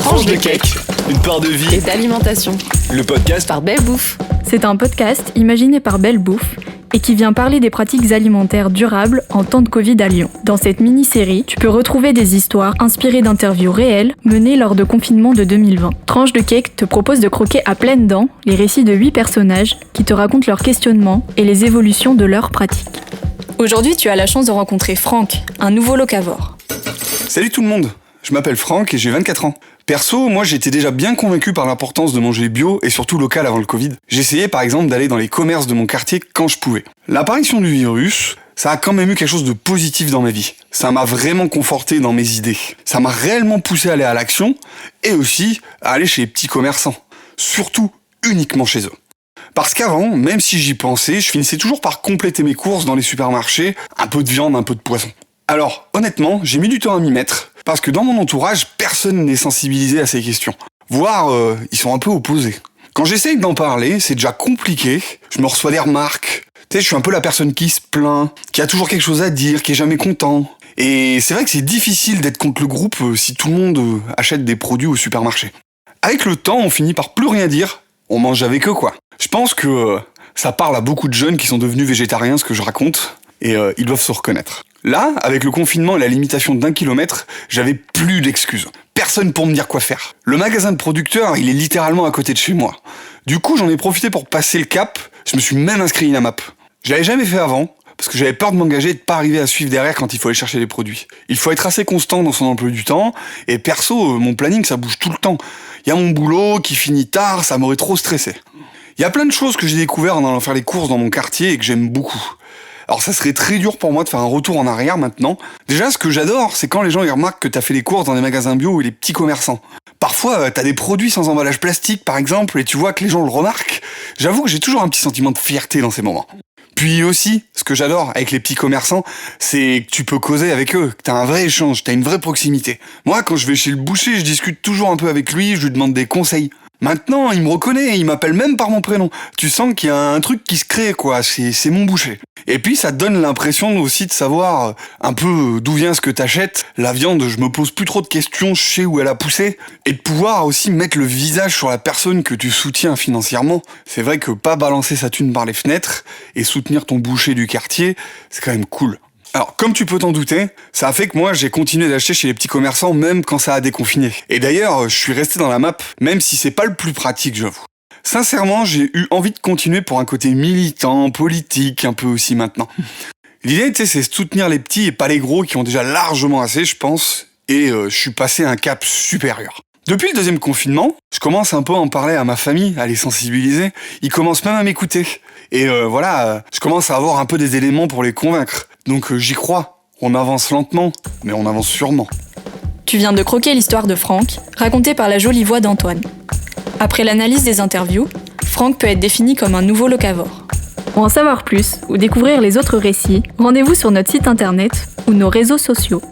Tranche de cake, une part de vie et d'alimentation. Le podcast Par Belle Bouffe. C'est un podcast imaginé par Belle Bouffe et qui vient parler des pratiques alimentaires durables en temps de Covid à Lyon. Dans cette mini-série, tu peux retrouver des histoires inspirées d'interviews réelles menées lors de confinement de 2020. Tranche de cake te propose de croquer à pleines dents les récits de 8 personnages qui te racontent leurs questionnements et les évolutions de leurs pratiques. Aujourd'hui, tu as la chance de rencontrer Franck, un nouveau locavore. Salut tout le monde, je m'appelle Franck et j'ai 24 ans. Perso, moi j'étais déjà bien convaincu par l'importance de manger bio et surtout local avant le Covid. J'essayais par exemple d'aller dans les commerces de mon quartier quand je pouvais. L'apparition du virus, ça a quand même eu quelque chose de positif dans ma vie. Ça m'a vraiment conforté dans mes idées. Ça m'a réellement poussé à aller à l'action et aussi à aller chez les petits commerçants. Surtout uniquement chez eux. Parce qu'avant, même si j'y pensais, je finissais toujours par compléter mes courses dans les supermarchés, un peu de viande, un peu de poisson. Alors, honnêtement, j'ai mis du temps à m'y mettre, parce que dans mon entourage, personne n'est sensibilisé à ces questions. Voire, ils sont un peu opposés. Quand j'essaye d'en parler, c'est déjà compliqué, je me reçois des remarques. Tu sais, je suis un peu la personne qui se plaint, qui a toujours quelque chose à dire, qui est jamais content. Et c'est vrai que c'est difficile d'être contre le groupe si tout le monde achète des produits au supermarché. Avec le temps, on finit par plus rien dire, on mange avec eux quoi. Je pense que ça parle à beaucoup de jeunes qui sont devenus végétariens ce que je raconte, et ils doivent se reconnaître. Là, avec le confinement et la limitation d'1 kilomètre, j'avais plus d'excuses. Personne pour me dire quoi faire. Le magasin de producteurs, il est littéralement à côté de chez moi. Du coup, j'en ai profité pour passer le cap, je me suis même inscrit à une AMAP. Je l'avais jamais fait avant, parce que j'avais peur de m'engager et de pas arriver à suivre derrière quand il faut aller chercher les produits. Il faut être assez constant dans son emploi du temps, et perso, mon planning ça bouge tout le temps. Il y a mon boulot qui finit tard, ça m'aurait trop stressé. Il y a plein de choses que j'ai découvert en allant faire les courses dans mon quartier et que j'aime beaucoup. Alors ça serait très dur pour moi de faire un retour en arrière maintenant. Déjà, ce que j'adore, c'est quand les gens ils remarquent que t'as fait les courses dans des magasins bio et les petits commerçants. Parfois, t'as des produits sans emballage plastique, par exemple, et tu vois que les gens le remarquent. J'avoue que j'ai toujours un petit sentiment de fierté dans ces moments. Puis aussi, ce que j'adore avec les petits commerçants, c'est que tu peux causer avec eux, que t'as un vrai échange, t'as une vraie proximité. Moi, quand je vais chez le boucher, je discute toujours un peu avec lui, je lui demande des conseils. Maintenant, il me reconnaît, il m'appelle même par mon prénom. Tu sens qu'il y a un truc qui se crée, quoi, c'est mon boucher. Et puis ça te donne l'impression aussi de savoir un peu d'où vient ce que t'achètes. La viande, je me pose plus trop de questions, je sais où elle a poussé. Et de pouvoir aussi mettre le visage sur la personne que tu soutiens financièrement. C'est vrai que pas balancer sa thune par les fenêtres et soutenir ton boucher du quartier, c'est quand même cool. Alors, comme tu peux t'en douter, ça a fait que moi, j'ai continué d'acheter chez les petits commerçants même quand ça a déconfiné. Et d'ailleurs, je suis resté dans la map, même si c'est pas le plus pratique, j'avoue. Sincèrement, j'ai eu envie de continuer pour un côté militant, politique, un peu aussi maintenant. L'idée, tu sais, c'est soutenir les petits et pas les gros qui ont déjà largement assez, je pense, et je suis passé à un cap supérieur. Depuis le deuxième confinement, je commence un peu à en parler à ma famille, à les sensibiliser. Ils commencent même à m'écouter. Et je commence à avoir un peu des éléments pour les convaincre. Donc j'y crois. On avance lentement, mais on avance sûrement. Tu viens de croquer l'histoire de Franck, racontée par la jolie voix d'Antoine. Après l'analyse des interviews, Franck peut être défini comme un nouveau locavore. Pour en savoir plus ou découvrir les autres récits, rendez-vous sur notre site internet ou nos réseaux sociaux.